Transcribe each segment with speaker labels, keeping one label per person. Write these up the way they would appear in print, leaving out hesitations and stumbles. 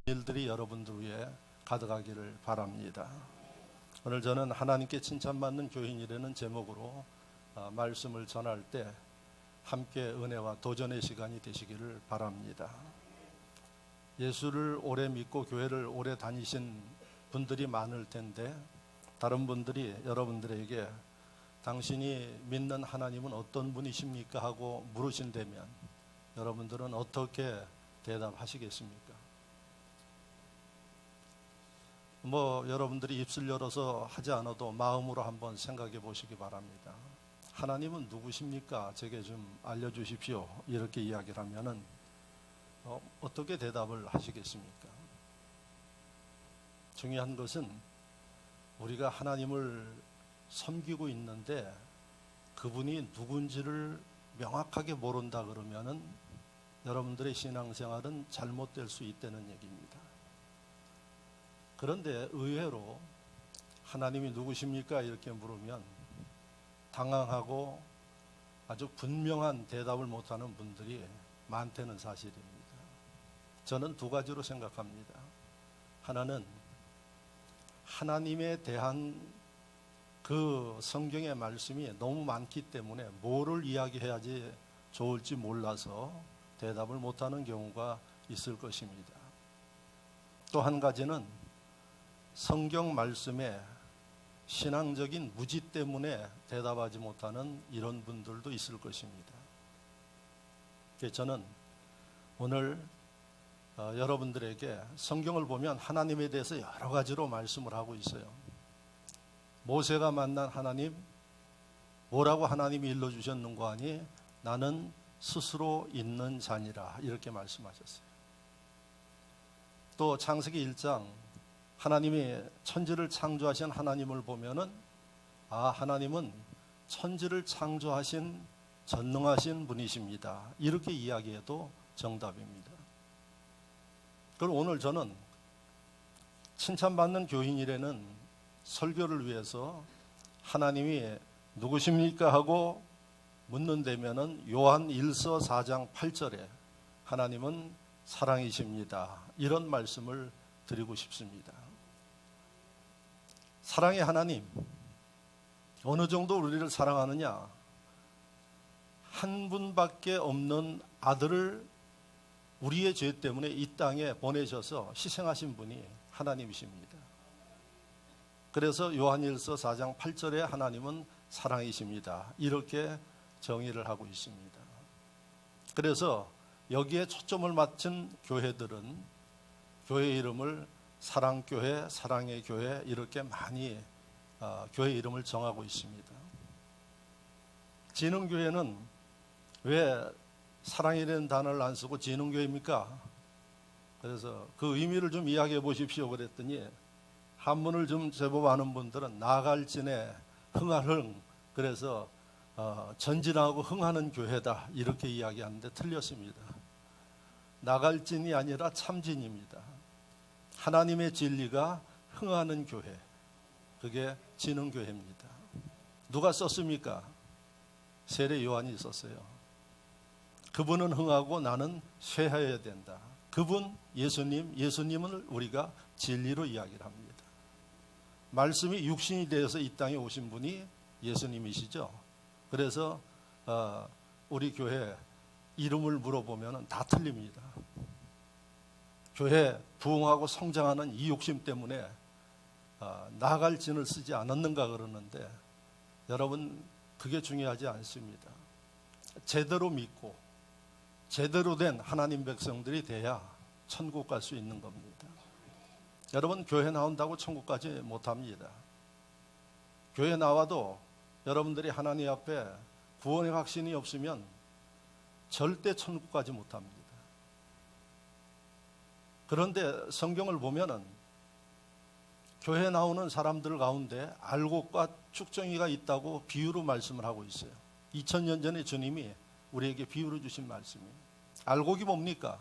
Speaker 1: 일들이 여러분들 위해 가득하기를 바랍니다. 오늘 저는 하나님께 칭찬받는 교인이라는 제목으로 말씀을 전할 때 함께 은혜와 도전의 시간이 되시기를 바랍니다. 예수를 오래 믿고 교회를 오래 다니신 분들이 많을 텐데 다른 분들이 여러분들에게 당신이 믿는 하나님은 어떤 분이십니까? 하고 물으신다면 여러분들은 어떻게 대답하시겠습니까? 여러분들이 입술 열어서 하지 않아도 마음으로 한번 생각해 보시기 바랍니다. 하나님은 누구십니까? 제게 좀 알려주십시오. 이렇게 이야기를 하면은 어떻게 대답을 하시겠습니까? 중요한 것은 우리가 하나님을 섬기고 있는데 그분이 누군지를 명확하게 모른다 그러면은 여러분들의 신앙생활은 잘못될 수 있다는 얘기입니다. 그런데 의외로 하나님이 누구십니까? 이렇게 물으면 당황하고 아주 분명한 대답을 못하는 분들이 많다는 사실입니다. 저는 두 가지로 생각합니다. 하나는 하나님에 대한 그 성경의 말씀이 너무 많기 때문에 뭐를 이야기해야지 좋을지 몰라서 대답을 못하는 경우가 있을 것입니다. 또 한 가지는 성경 말씀에 신앙적인 무지 때문에 대답하지 못하는 이런 분들도 있을 것입니다. 그래서 저는 오늘 여러분들에게 성경을 보면 하나님에 대해서 여러 가지로 말씀을 하고 있어요. 모세가 만난 하나님, 뭐라고 하나님이 일러주셨는가 하니 나는 스스로 있는 자니라 이렇게 말씀하셨어요. 또 창세기 1장 하나님이 천지를 창조하신 하나님을 보면은 하나님은 천지를 창조하신 전능하신 분이십니다. 이렇게 이야기해도 정답입니다. 그럼 오늘 저는 칭찬받는 교인이라는 설교를 위해서 하나님이 누구십니까? 하고 묻는다면은 요한 1서 4장 8절에 하나님은 사랑이십니다. 이런 말씀을 드리고 싶습니다. 사랑의 하나님, 어느 정도 우리를 사랑하느냐? 한 분밖에 없는 아들을 우리의 죄 때문에 이 땅에 보내셔서 희생하신 분이 하나님이십니다. 그래서 요한일서 4장 8절에 하나님은 사랑이십니다. 이렇게 정의를 하고 있습니다. 그래서 여기에 초점을 맞춘 교회들은 교회 이름을 사랑교회, 사랑의 교회 이렇게 많이 교회 이름을 정하고 있습니다. 진흥교회는 왜 사랑이라는 단어를 안 쓰고 진흥교회입니까? 그래서 그 의미를 좀 이야기해 보십시오 그랬더니 한문을 좀 제법 아는 분들은 나갈진에 흥할 흥, 그래서 전진하고 흥하는 교회다 이렇게 이야기하는데 틀렸습니다. 나갈진이 아니라 참진입니다. 하나님의 진리가 흥하는 교회, 그게 진흥교회입니다. 누가 썼습니까? 세례 요한이 썼어요. 그분은 흥하고 나는 쇠하여야 된다. 그분 예수님을 우리가 진리로 이야기를 합니다. 말씀이 육신이 되어서 이 땅에 오신 분이 예수님이시죠. 그래서 우리 교회 이름을 물어보면 다 틀립니다. 교회 부흥하고 성장하는 이 욕심 때문에 나갈 진을 쓰지 않았는가 그러는데 여러분 그게 중요하지 않습니다. 제대로 믿고 제대로 된 하나님 백성들이 돼야 천국 갈 수 있는 겁니다. 여러분 교회 나온다고 천국까지 못합니다. 교회 나와도 여러분들이 하나님 앞에 구원의 확신이 없으면 절대 천국 가지 못합니다. 그런데 성경을 보면은 교회 나오는 사람들 가운데 알곡과 쭉정이가 있다고 비유로 말씀을 하고 있어요. 2000년 전에 주님이 우리에게 비유로 주신 말씀이에요. 알곡이 뭡니까?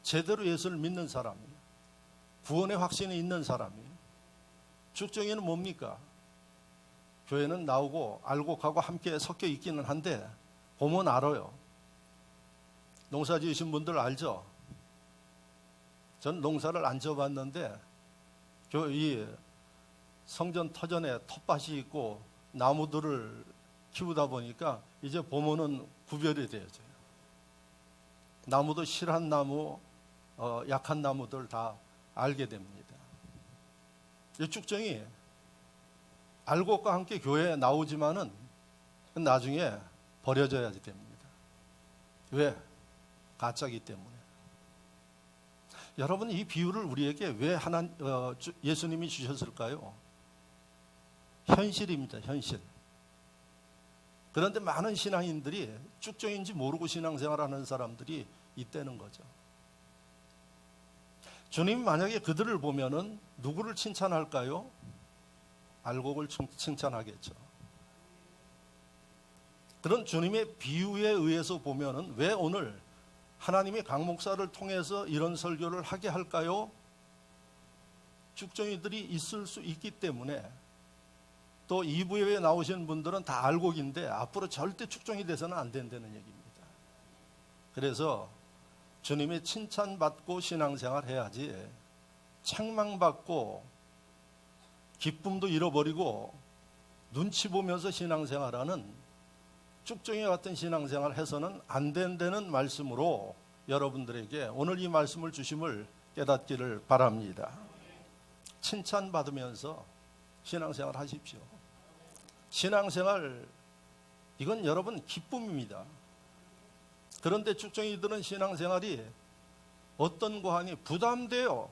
Speaker 1: 제대로 예수를 믿는 사람이에요. 구원의 확신이 있는 사람이에요. 쭉정이는 뭡니까? 교회는 나오고 알곡하고 함께 섞여 있기는 한데 보면 알아요. 농사 지으신 분들 알죠? 전 농사를 안 지어봤는데 이 성전 터전에 텃밭이 있고 나무들을 키우다 보니까 이제 보면은 구별이 되어져요. 나무도 실한 나무, 약한 나무들 다 알게 됩니다. 이 축정이 알곡과 함께 교회에 나오지만은 나중에 버려져야 됩니다. 왜? 가짜기 때문에. 여러분, 이 비유를 우리에게 왜 예수님이 주셨을까요? 현실입니다. 현실. 그런데 많은 신앙인들이 축정인지 모르고 신앙생활하는 사람들이 있다는 거죠. 주님이 만약에 그들을 보면은 누구를 칭찬할까요? 알곡을 칭찬하겠죠. 그런 주님의 비유에 의해서 보면은 왜 오늘 하나님이 강 목사를 통해서 이런 설교를 하게 할까요? 축정이들이 있을 수 있기 때문에. 또 2부에 나오신 분들은 다 알곡인데 앞으로 절대 축정이 돼서는 안 된다는 얘기입니다. 그래서 주님의 칭찬받고 신앙생활 해야지 책망받고 기쁨도 잃어버리고 눈치 보면서 신앙생활하는 쭉정이 같은 신앙생활 해서는 안 된다는 말씀으로 여러분들에게 오늘 이 말씀을 주심을 깨닫기를 바랍니다. 칭찬받으면서 신앙생활 하십시오. 신앙생활, 이건 여러분 기쁨입니다. 그런데 쭉정이들은 신앙생활이 어떤 고하니 부담돼요.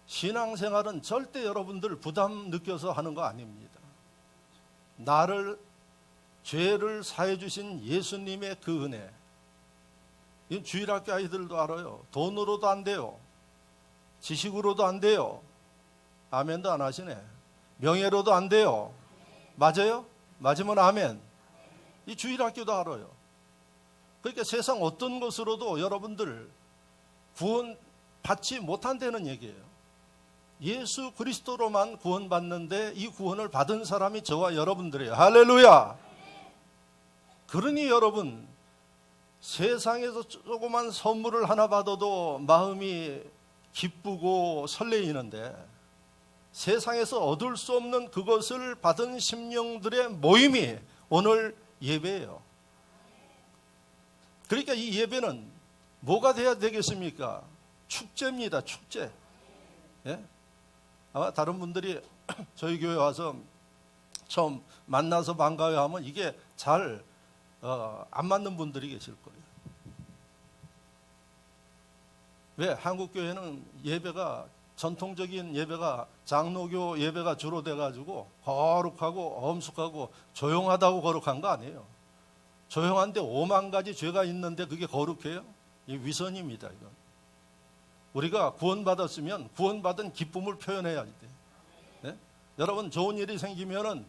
Speaker 1: 신앙생활은 절대 여러분들 부담 느껴서 하는 거 아닙니다. 죄를 사해 주신 예수님의 그 은혜, 이건 주일학교 아이들도 알아요. 돈으로도 안 돼요. 지식으로도 안 돼요. 아멘도 안 하시네. 명예로도 안 돼요. 맞아요? 맞으면 아멘. 이 주일학교도 알아요. 그러니까 세상 어떤 것으로도 여러분들 구원 받지 못한다는 얘기예요. 예수 그리스도로만 구원받는데 이 구원을 받은 사람이 저와 여러분들이에요. 할렐루야. 그러니 여러분, 세상에서 조그만 선물을 하나 받아도 마음이 기쁘고 설레이는데 세상에서 얻을 수 없는 그것을 받은 심령들의 모임이 오늘 예배예요. 그러니까 이 예배는 뭐가 돼야 되겠습니까? 축제입니다. 축제. 예? 아마 다른 분들이 저희 교회 와서 처음 만나서 반가워하면 이게 잘 안 맞는 분들이 계실 거예요. 왜? 한국 교회는 예배가 전통적인 예배가 장로교 예배가 주로 돼가지고 거룩하고 엄숙하고 조용하다고 거룩한 거 아니에요. 조용한데 5만 가지 죄가 있는데 그게 거룩해요? 이 위선입니다. 이건. 우리가 구원받았으면 구원받은 기쁨을 표현해야 돼. 네? 여러분, 좋은 일이 생기면은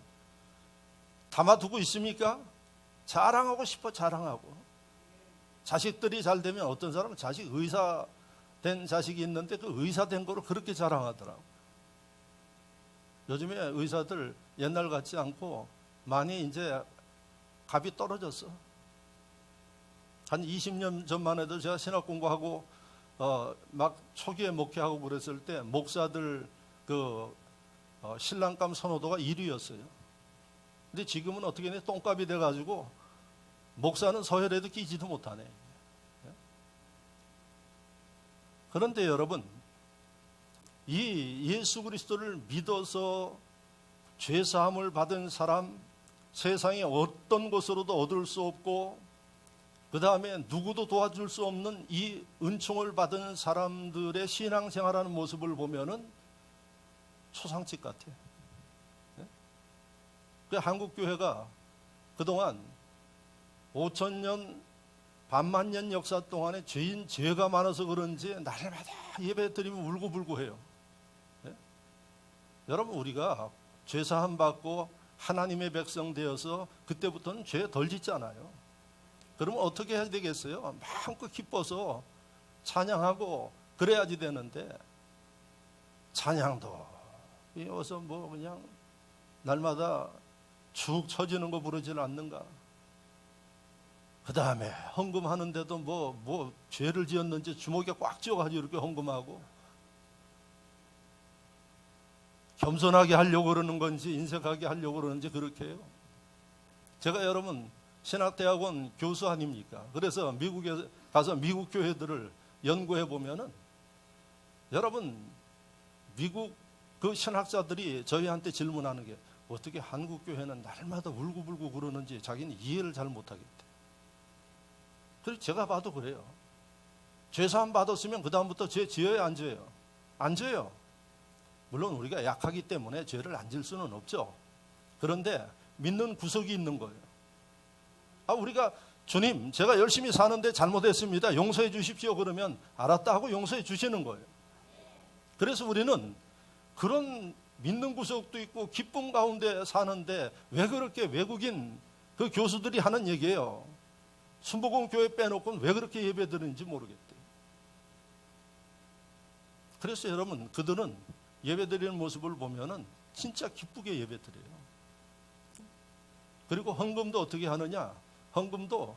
Speaker 1: 담아두고 있습니까? 자랑하고 싶어. 자랑하고. 자식들이 잘 되면 어떤 사람은 자식 의사 된 자식이 있는데 그 의사 된 거로 그렇게 자랑하더라고. 요즘에 의사들 옛날 같지 않고 많이 이제 값이 떨어졌어. 한 20년 전만 해도 제가 신학 공부하고 막 초기에 목회하고 그랬을 때 목사들 신랑감 선호도가 1위였어요. 근데 지금은 어떻게 돼? 똥값이 돼가지고 목사는 서열에도 끼지도 못하네. 그런데 여러분, 이 예수 그리스도를 믿어서 죄사함을 받은 사람, 세상에 어떤 것으로도 얻을 수 없고 그 다음에 누구도 도와줄 수 없는 이 은총을 받은 사람들의 신앙생활하는 모습을 보면은 초상집 같아. 그 한국교회가 그동안 5,000년 반만년 역사 동안에 죄가 많아서 그런지 날마다 예배 드리면 울고불고 해요. 네? 여러분, 우리가 죄사함 받고 하나님의 백성 되어서 그때부터는 죄 덜 짓잖아요. 그러면 어떻게 해야 되겠어요? 마음껏 기뻐서 찬양하고 그래야지 되는데 찬양도 어서 뭐 그냥 날마다 축 처지는 거 부르지는 않는가? 그 다음에 헌금하는데도 뭐 죄를 지었는지 주먹에 꽉 쥐어가지고 이렇게 헌금하고, 겸손하게 하려고 그러는 건지 인색하게 하려고 그러는지 그렇게 해요. 제가 여러분 신학대학원 교수 아닙니까? 그래서 미국에 가서 미국 교회들을 연구해 보면은 여러분 미국 그 신학자들이 저희한테 질문하는 게 어떻게 한국 교회는 날마다 울고불고 그러는지 자기는 이해를 잘 못하겠대. 그래서 제가 봐도 그래요. 죄사함 받았으면 그 다음부터 죄 지어요, 안 지어요? 안 지어요. 물론 우리가 약하기 때문에 죄를 안 질 수는 없죠. 그런데 믿는 구석이 있는 거예요. 우리가 주님, 제가 열심히 사는데 잘못했습니다, 용서해 주십시오. 그러면 알았다 하고 용서해 주시는 거예요. 그래서 우리는 그런 믿는 구석도 있고 기쁨 가운데 사는데 왜 그렇게 외국인 그 교수들이 하는 얘기예요. 순복음 교회 빼놓고는 왜 그렇게 예배 드리는지 모르겠대요. 그래서 여러분 그들은 예배 드리는 모습을 보면은 진짜 기쁘게 예배 드려요. 그리고 헌금도 어떻게 하느냐? 헌금도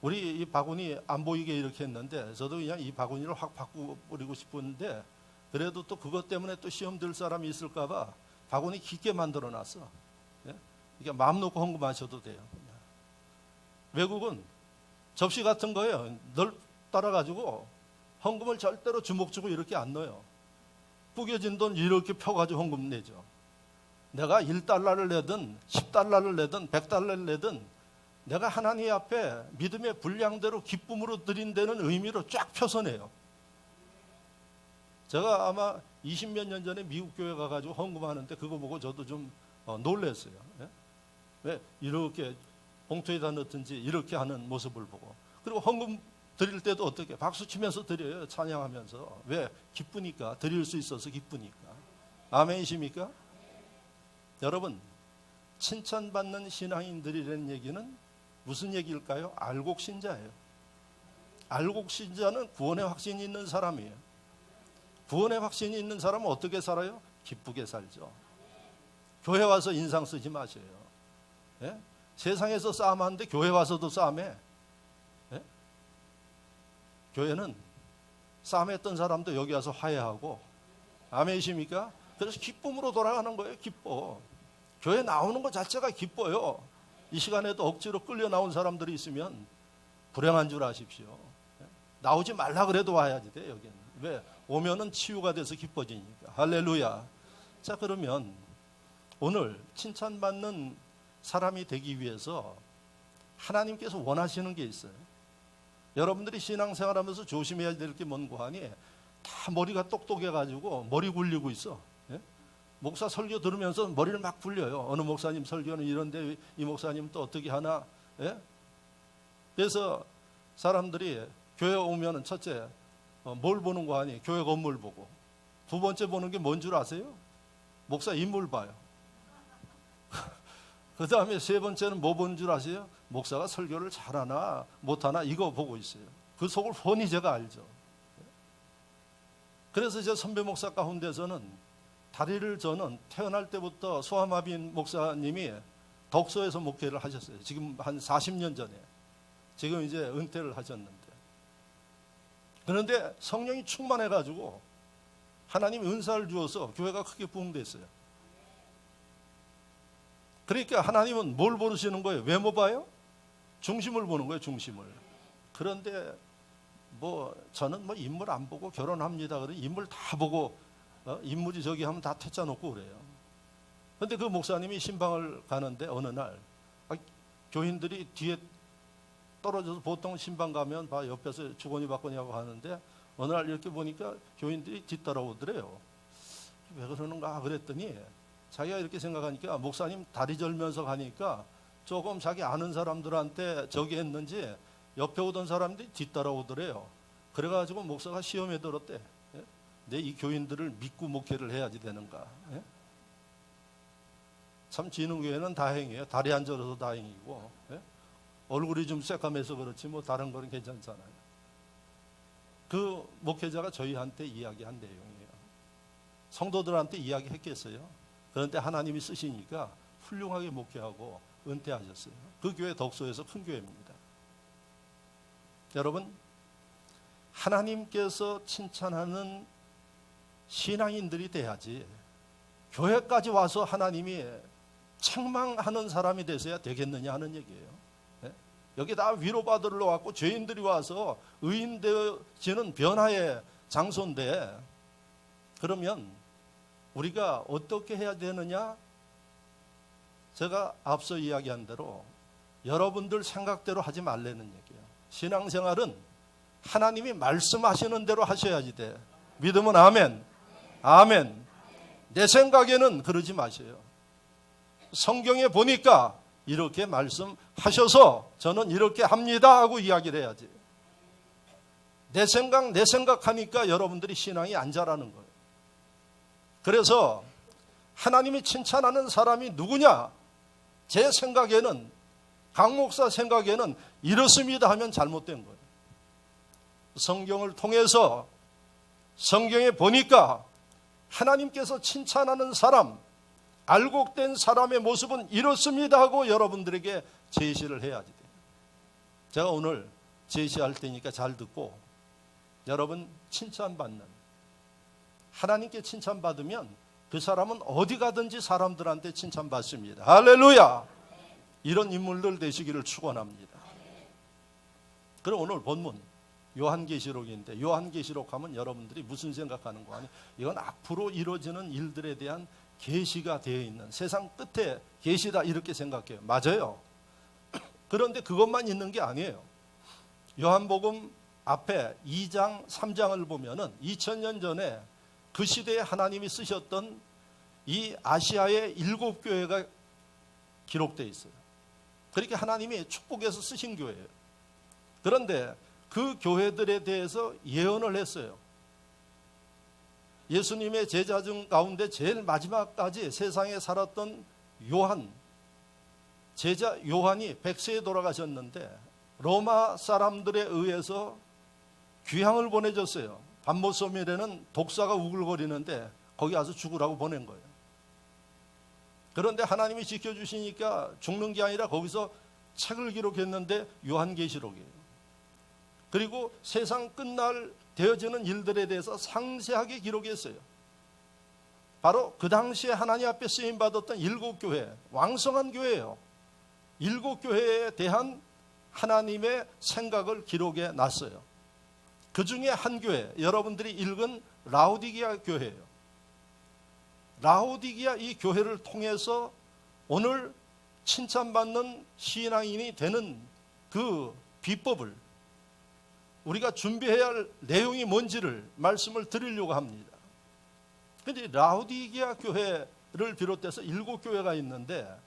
Speaker 1: 우리 이 바구니 안 보이게 이렇게 했는데 저도 그냥 이 바구니를 확 바꾸버리고 싶었는데 그래도 또 그것 때문에 또 시험 들 사람이 있을까봐 바구니 깊게 만들어 놨어. 예? 이게 마음 놓고 헌금하셔도 돼요. 외국은 접시 같은 거예요. 널 따라가지고 헌금을 절대로 주먹 주고 이렇게 안 넣어요. 구겨진 돈 이렇게 펴가지고 헌금 내죠. 내가 1달러를 내든 10달러를 내든 100달러를 내든 내가 하나님 앞에 믿음의 분량대로 기쁨으로 드린 데는 의미로 쫙 펴서 내요. 제가 아마 20몇 년 전에 미국 교회 가가지고 헌금하는데 그거 보고 저도 좀 놀랐어요. 예? 왜 이렇게 봉투에다 넣든지 이렇게 하는 모습을 보고. 그리고 헌금 드릴 때도 어떻게 박수 치면서 드려요. 찬양하면서. 왜? 기쁘니까. 드릴 수 있어서 기쁘니까. 아멘이십니까? 여러분, 칭찬받는 신앙인들이라는 얘기는 무슨 얘기일까요? 알곡신자예요. 알곡신자는 구원의 확신이 있는 사람이에요. 구원의 확신이 있는 사람은 어떻게 살아요? 기쁘게 살죠. 교회 와서 인상 쓰지 마세요. 예? 세상에서 싸움하는데 교회 와서도 싸움해. 예? 교회는 싸움했던 사람도 여기 와서 화해하고. 아멘이십니까? 그래서 기쁨으로 돌아가는 거예요. 기뻐. 교회 나오는 것 자체가 기뻐요. 이 시간에도 억지로 끌려 나온 사람들이 있으면 불행한 줄 아십시오. 예? 나오지 말라 그래도 와야지 돼. 여기는. 왜? 오면은 치유가 돼서 기뻐지니까. 할렐루야. 자, 그러면 오늘 칭찬받는 사람이 되기 위해서 하나님께서 원하시는 게 있어요. 여러분들이 신앙생활하면서 조심해야 될 게 뭔고 하니 다 머리가 똑똑해가지고 머리 굴리고 있어. 예? 목사 설교 들으면서 머리를 막 굴려요. 어느 목사님 설교는 이런데 이 목사님 또 어떻게 하나. 예? 그래서 사람들이 교회 오면은 첫째 뭘 보는 거 아니? 교회 건물 보고. 두 번째 보는 게 뭔 줄 아세요? 목사 인물 봐요. 그 다음에 세 번째는 뭐 보는 줄 아세요? 목사가 설교를 잘하나 못하나 이거 보고 있어요. 그 속을 훤히 제가 알죠. 그래서 제 선배 목사 가운데서는 다리를 저는 태어날 때부터 소아마비인 목사님이 덕소에서 목회를 하셨어요. 지금 한 40년 전에. 지금 이제 은퇴를 하셨는데. 그런데 성령이 충만해가지고 하나님이 은사를 주어서 교회가 크게 부흥됐어요. 그러니까 하나님은 뭘 보시는 거예요? 외모 봐요? 중심을 보는 거예요, 중심을. 그런데 저는 인물 안 보고 결혼합니다. 그래 인물 다 보고 인물이 저기 하면 다 퇴짜 놓고 그래요. 그런데 그 목사님이 신방을 가는데 어느 날 교인들이 뒤에 떨어져서 보통 신방 가면 옆에서 주거니 받거니 하고 하는데 어느 날 이렇게 보니까 교인들이 뒤따라오더래요. 왜 그러는가 그랬더니 자기가 이렇게 생각하니까 목사님 다리 절면서 가니까 조금 자기 아는 사람들한테 저기 했는지 옆에 오던 사람들이 뒤따라오더래요. 그래가지고 목사가 시험에 들었대. 내 이 교인들을 믿고 목회를 해야지 되는가. 예? 참 진흥교회는 다행이에요. 다리 안 절어서 다행이고. 예? 얼굴이 좀 새까매서 그렇지 다른 거는 괜찮잖아요. 그 목회자가 저희한테 이야기한 내용이에요. 성도들한테 이야기했겠어요. 그런데 하나님이 쓰시니까 훌륭하게 목회하고 은퇴하셨어요. 그 교회 덕소에서 큰 교회입니다. 여러분, 하나님께서 칭찬하는 신앙인들이 돼야지 교회까지 와서 하나님이 책망하는 사람이 되어야 되겠느냐 하는 얘기예요. 네? 여기 다 위로받으러 왔고 죄인들이 와서 의인 되어지는 변화의 장소인데, 그러면 우리가 어떻게 해야 되느냐? 제가 앞서 이야기한 대로 여러분들 생각대로 하지 말라는 얘기예요. 신앙생활은 하나님이 말씀하시는 대로 하셔야지 돼. 믿으면 아멘. 아멘. 내 생각에는 그러지 마세요. 성경에 보니까 이렇게 말씀하셔서 저는 이렇게 합니다 하고 이야기를 해야지. 내 생각하니까 여러분들이 신앙이 안 자라는 거예요. 그래서 하나님이 칭찬하는 사람이 누구냐? 제 생각에는, 강 목사 생각에는 이렇습니다 하면 잘못된 거예요. 성경을 통해서 성경에 보니까 하나님께서 칭찬하는 사람, 알곡된 사람의 모습은 이렇습니다 하고 여러분들에게 제시를 해야지 돼요. 제가 오늘 제시할 테니까 잘 듣고, 여러분 칭찬받는, 하나님께 칭찬받으면 그 사람은 어디 가든지 사람들한테 칭찬받습니다. 할렐루야. 이런 인물들 되시기를 축원합니다. 그럼 오늘 본문 요한계시록인데, 요한계시록 하면 여러분들이 무슨 생각하는 거 아니에요? 이건 앞으로 이루어지는 일들에 대한 계시가 되어 있는, 세상 끝에 계시다 이렇게 생각해요. 맞아요. 그런데 그것만 있는 게 아니에요. 요한복음 앞에 2장 3장을 보면은 2000년 전에 그 시대에 하나님이 쓰셨던 이 아시아의 7교회가 기록되어 있어요. 그렇게 하나님이 축복해서 쓰신 교회예요. 그런데 그 교회들에 대해서 예언을 했어요. 예수님의 제자 중 가운데 제일 마지막까지 세상에 살았던 요한, 제자 요한이 100세에 돌아가셨는데 로마 사람들에 의해서 귀향을 보내줬어요. 밤모섬이라는 독사가 우글거리는데 거기 가서 죽으라고 보낸 거예요. 그런데 하나님이 지켜주시니까 죽는 게 아니라 거기서 책을 기록했는데 요한계시록이에요. 그리고 세상 끝날 되어지는 일들에 대해서 상세하게 기록했어요. 바로 그 당시에 하나님 앞에 쓰임받았던 7교회, 왕성한 교회예요. 7교회에 대한 하나님의 생각을 기록해 놨어요. 그 중에 한 교회, 여러분들이 읽은 라오디게아 교회예요. 라오디게아 이 교회를 통해서 오늘 칭찬받는 신앙인이 되는 그 비법을, 우리가 준비해야 할 내용이 뭔지를 말씀을 드리려고 합니다. 그런데 라오디게아 교회를 비롯해서 7교회가 있는데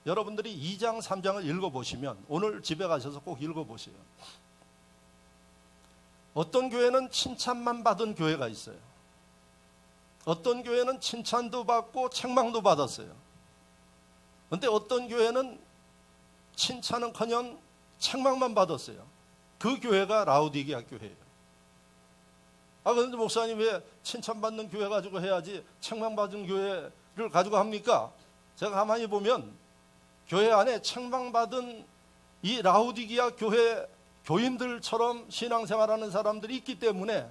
Speaker 1: 여러분들이 2장 3장을 읽어보시면, 오늘 집에 가셔서 꼭 읽어보세요. 어떤 교회는 칭찬만 받은 교회가 있어요. 어떤 교회는 칭찬도 받고 책망도 받았어요. 그런데 어떤 교회는 칭찬은커녕 책망만 받았어요. 그 교회가 라오디게아 교회예요. 그런데 목사님 왜 칭찬받는 교회 가지고 해야지 책망받은 교회를 가지고 합니까? 제가 가만히 보면 교회 안에 책망받은 이 라오디게아 교회 교인들처럼 신앙생활하는 사람들이 있기 때문에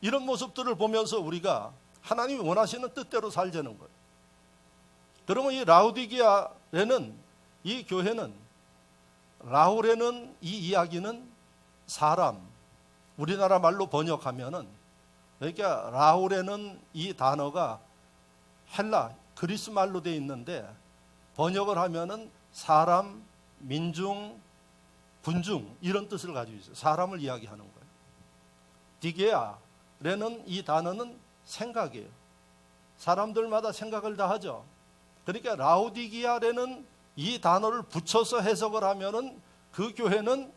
Speaker 1: 이런 모습들을 보면서 우리가 하나님이 원하시는 뜻대로 살자는 거예요. 그러면 이 라오디게아에는, 이 교회는, 라오레는, 이 이야기는 사람, 우리나라 말로 번역하면은, 그러니까 라오레는 이 단어가 헬라, 그리스 말로 되어 있는데 번역을 하면은 사람, 민중, 군중 이런 뜻을 가지고 있어요. 사람을 이야기하는 거예요. 디게아라는 이 단어는 생각이에요. 사람들마다 생각을 다 하죠. 그러니까 라오디게아라는 이 단어를 붙여서 해석을 하면은 그 교회는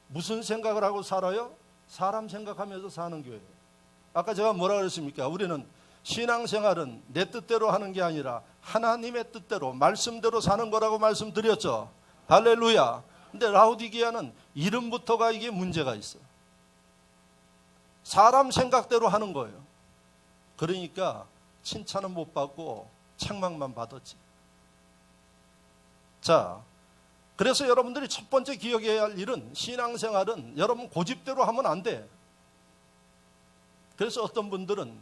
Speaker 1: 무슨 생각을 하고 살아요? 사람 생각하면서 사는 교회예요. 아까 제가 뭐라 그랬습니까? 우리는 신앙생활은 내 뜻대로 하는 게 아니라 하나님의 뜻대로, 말씀대로 사는 거라고 말씀드렸죠. 할렐루야. 근데 라오디게아는 이름부터가 이게 문제가 있어. 사람 생각대로 하는 거예요. 그러니까 칭찬은 못 받고 책망만 받았지. 자, 그래서 여러분들이 첫 번째 기억해야 할 일은 신앙생활은 여러분 고집대로 하면 안 돼. 그래서 어떤 분들은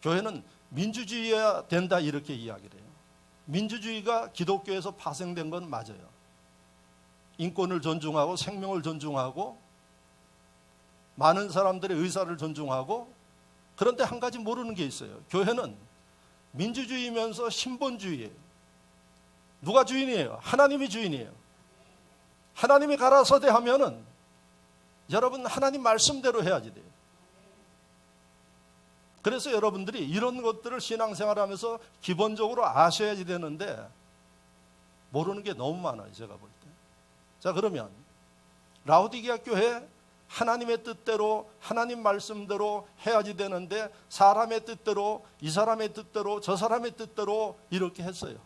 Speaker 1: 교회는 민주주의여야 된다 이렇게 이야기를 해요. 민주주의가 기독교에서 파생된 건 맞아요. 인권을 존중하고 생명을 존중하고 많은 사람들의 의사를 존중하고, 그런데 한 가지 모르는 게 있어요. 교회는 민주주의면서 신본주의예요. 누가 주인이에요? 하나님이 주인이에요. 하나님이 가라사대 하면은 여러분 하나님 말씀대로 해야지 돼요. 그래서 여러분들이 이런 것들을 신앙생활하면서 기본적으로 아셔야지 되는데 모르는 게 너무 많아요, 제가 볼 때. 자, 그러면 라오디게아 교회 하나님의 뜻대로 하나님 말씀대로 해야지 되는데 사람의 뜻대로, 이 사람의 뜻대로, 저 사람의 뜻대로 이렇게 했어요.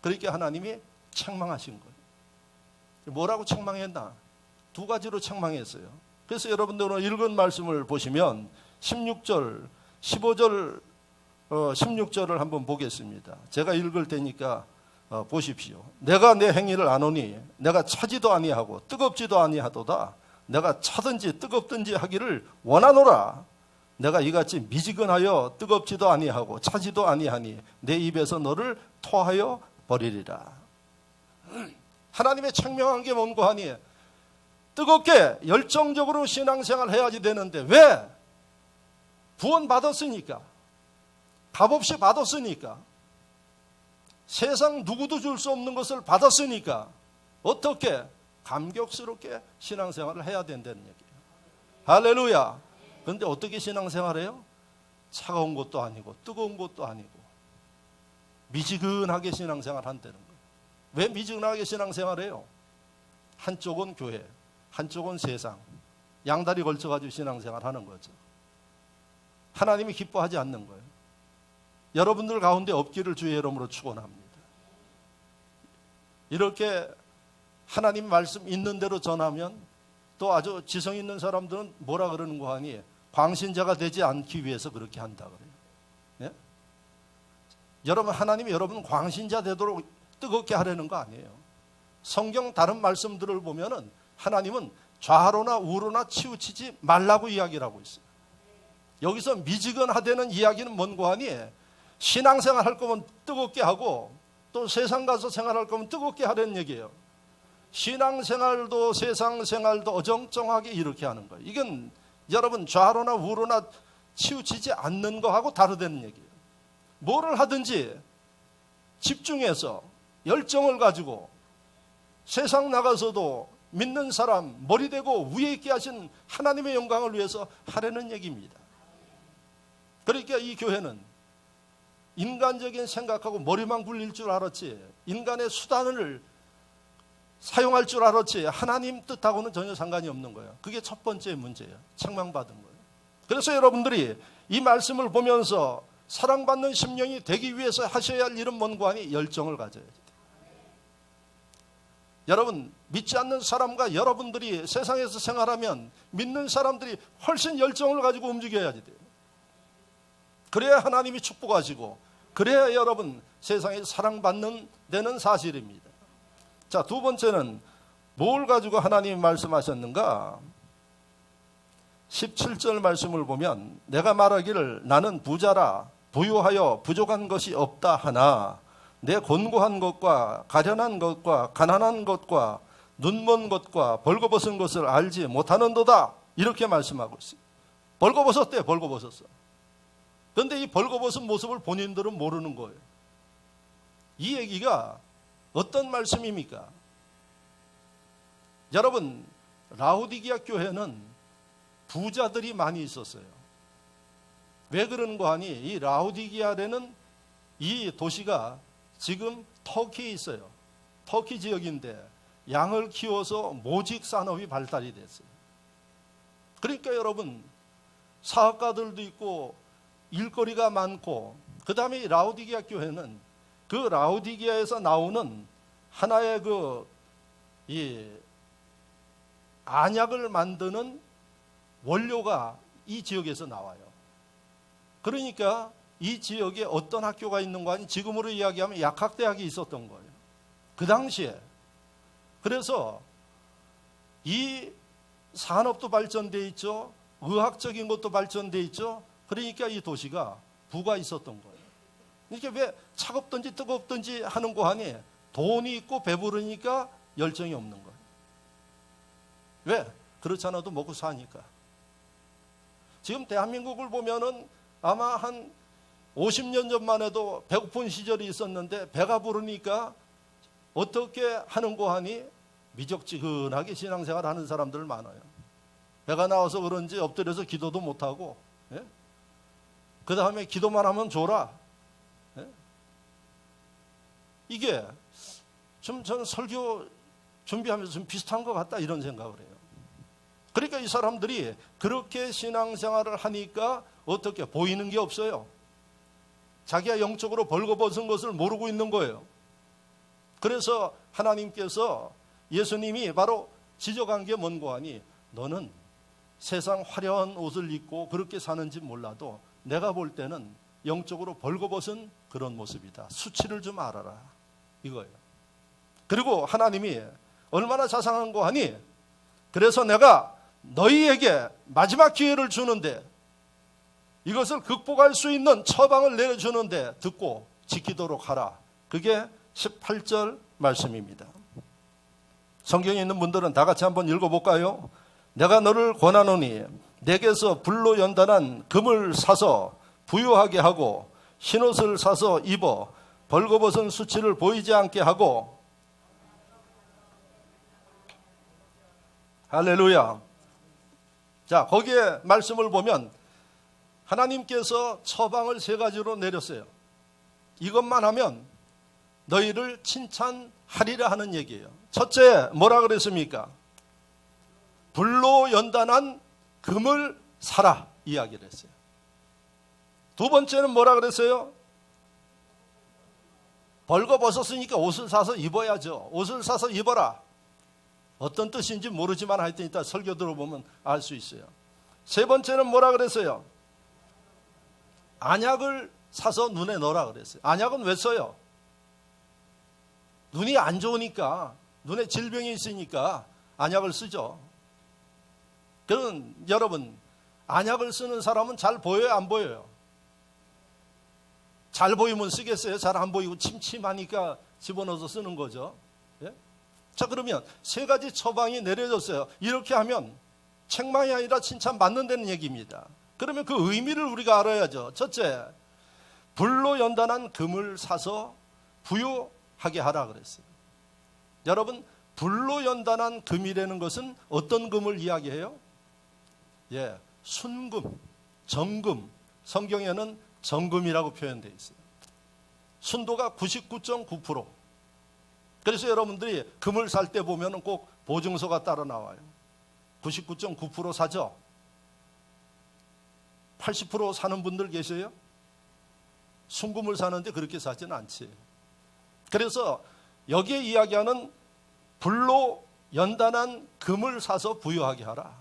Speaker 1: 그러니까 하나님이 책망하신 거예요. 뭐라고 책망했나? 두 가지로 책망했어요. 그래서 여러분들 오늘 읽은 말씀을 보시면 16절, 15절, 16절을 한번 보겠습니다. 제가 읽을 테니까 보십시오. 내가 내 행위를 아노니 내가 차지도 아니하고 뜨겁지도 아니하도다. 내가 차든지 뜨겁든지 하기를 원하노라. 내가 이같이 미지근하여 뜨겁지도 아니하고 차지도 아니하니 내 입에서 너를 토하여 버리리라. 하나님의 책명한 게 뭔가 하니 뜨겁게 열정적으로 신앙생활 해야지 되는데 왜? 구원 받았으니까, 값없이 받았으니까, 세상 누구도 줄 수 없는 것을 받았으니까 어떻게 감격스럽게 신앙생활을 해야 된다는 얘기예요. 할렐루야. 그런데 어떻게 신앙생활해요? 차가운 것도 아니고 뜨거운 것도 아니고 미지근하게 신앙생활 한다는 거예요. 왜 미지근하게 신앙생활해요? 한쪽은 교회, 한쪽은 세상, 양다리 걸쳐가지고 신앙생활 하는 거죠. 하나님이 기뻐하지 않는 거예요. 여러분들 가운데 없기를 주의 이름으로 축원합니다. 이렇게 하나님 말씀 있는 대로 전하면 또 아주 지성 있는 사람들은 뭐라 그러는 거 하니 광신자가 되지 않기 위해서 그렇게 한다 그래요. 예? 여러분, 하나님이 여러분 광신자 되도록 뜨겁게 하려는 거 아니에요. 성경 다른 말씀들을 보면은 하나님은 좌로나 우로나 치우치지 말라고 이야기를 하고 있어요. 여기서 미지근하다는 이야기는 뭔고 하니 신앙생활 할 거면 뜨겁게 하고 또 세상 가서 생활할 거면 뜨겁게 하라는 얘기예요. 신앙생활도 세상생활도 어정쩡하게 이렇게 하는 거예요. 이건 여러분 좌로나 우로나 치우치지 않는 거하고 다르다는 얘기예요. 뭐를 하든지 집중해서 열정을 가지고 세상 나가서도 믿는 사람 머리 대고 위에 있게 하신 하나님의 영광을 위해서 하라는 얘기입니다. 그러니까 이 교회는 인간적인 생각하고 머리만 굴릴 줄 알았지 인간의 수단을 사용할 줄 알았지 하나님 뜻하고는 전혀 상관이 없는 거예요. 그게 첫 번째 문제예요. 책망받은 거예요. 그래서 여러분들이 이 말씀을 보면서 사랑받는 심령이 되기 위해서 하셔야 할 일은 뭔고 하니 열정을 가져야지. 여러분, 믿지 않는 사람과 여러분들이 세상에서 생활하면 믿는 사람들이 훨씬 열정을 가지고 움직여야지 돼요. 그래야 하나님이 축복하시고 그래야 여러분 세상에 사랑받는 데는 사실입니다. 자, 두 번째는 뭘 가지고 하나님이 말씀하셨는가? 17절 말씀을 보면 내가 말하기를 나는 부자라 부유하여 부족한 것이 없다 하나 내 곤고한 것과 가련한 것과 가난한 것과 눈먼 것과 벌거벗은 것을 알지 못하는도다 이렇게 말씀하고 있어요. 벌거벗었대요. 벌거벗었어. 그런데 이 벌거벗은 모습을 본인들은 모르는 거예요. 이 얘기가 어떤 말씀입니까? 여러분, 라오디게아 교회는 부자들이 많이 있었어요. 왜 그러는 거 하니 이 라오디게아라는 이 도시가 지금 터키에 있어요. 터키 지역인데 양을 키워서 모직 산업이 발달이 됐어요. 그러니까 여러분 사업가들도 있고 일거리가 많고 그 다음에 라오디게아 교회는 그 라오디게아에서 나오는 하나의 이 안약을 만드는 원료가 이 지역에서 나와요. 그러니까 이 지역에 어떤 학교가 있는 거 아니 지금으로 이야기하면 약학대학이 있었던 거예요. 그 당시에 그래서 이 산업도 발전돼 있죠. 의학적인 것도 발전돼 있죠. 그러니까 이 도시가 부가 있었던 거예요. 이게 왜 차갑든지 뜨겁든지 하는 거 아니? 돈이 있고 배부르니까 열정이 없는 거예요. 왜? 그렇지 않아도 먹고 사니까. 지금 대한민국을 보면은 아마 한 50년 전만 해도 배고픈 시절이 있었는데 배가 부르니까 어떻게 하는 거 하니? 미적지근하게 신앙생활 하는 사람들 많아요. 배가 나와서 그런지 엎드려서 기도도 못하고, 예? 그 다음에 기도만 하면 줘라. 예? 이게 좀 저는 설교 준비하면서 좀 비슷한 것 같다 이런 생각을 해요. 그러니까 이 사람들이 그렇게 신앙생활을 하니까 어떻게 보이는 게 없어요. 자기가 영적으로 벌거벗은 것을 모르고 있는 거예요. 그래서 하나님께서 예수님이 바로 지적한 게 뭔고 하니 너는 세상 화려한 옷을 입고 그렇게 사는지 몰라도 내가 볼 때는 영적으로 벌거벗은 그런 모습이다. 수치를 좀 알아라. 이거예요. 그리고 하나님이 얼마나 자상한 거 하니 그래서 내가 너희에게 마지막 기회를 주는데 이것을 극복할 수 있는 처방을 내려주는데 듣고 지키도록 하라. 그게 18절 말씀입니다. 성경에 있는 분들은 다 같이 한번 읽어볼까요? 내가 너를 권하노니 내게서 불로 연단한 금을 사서 부유하게 하고 흰옷을 사서 입어 벌거벗은 수치를 보이지 않게 하고. 할렐루야. 자, 거기에 말씀을 보면 하나님께서 처방을 세 가지로 내렸어요. 이것만 하면 너희를 칭찬하리라 하는 얘기예요. 첫째, 뭐라 그랬습니까? 불로 연단한 금을 사라 이야기를 했어요. 두 번째는 뭐라 그랬어요? 벌거벗었으니까 옷을 사서 입어야죠. 옷을 사서 입어라. 어떤 뜻인지 모르지만 하여튼 이따 설교 들어보면 알 수 있어요. 세 번째는 뭐라 그랬어요? 안약을 사서 눈에 넣으라 그랬어요. 안약은 왜 써요? 눈이 안 좋으니까, 눈에 질병이 있으니까 안약을 쓰죠. 그럼 여러분, 안약을 쓰는 사람은 잘 보여요, 안 보여요? 잘 보이면 쓰겠어요? 잘 안 보이고 침침하니까 집어넣어서 쓰는 거죠. 예? 자, 그러면 세 가지 처방이 내려졌어요. 이렇게 하면 책망이 아니라 칭찬받는다는 얘기입니다. 그러면 그 의미를 우리가 알아야죠. 첫째, 불로 연단한 금을 사서 부유하게 하라 그랬어요. 여러분, 불로 연단한 금이라는 것은 어떤 금을 이야기해요? 예, 순금, 정금. 성경에는 정금이라고 표현되어 있어요. 순도가 99.9%. 그래서 여러분들이 금을 살 때 보면 꼭 보증서가 따라 나와요. 99.9% 사죠? 80% 사는 분들 계세요? 순금을 사는데 그렇게 사지는 않지. 그래서 여기에 이야기하는 불로 연단한 금을 사서 부유하게 하라.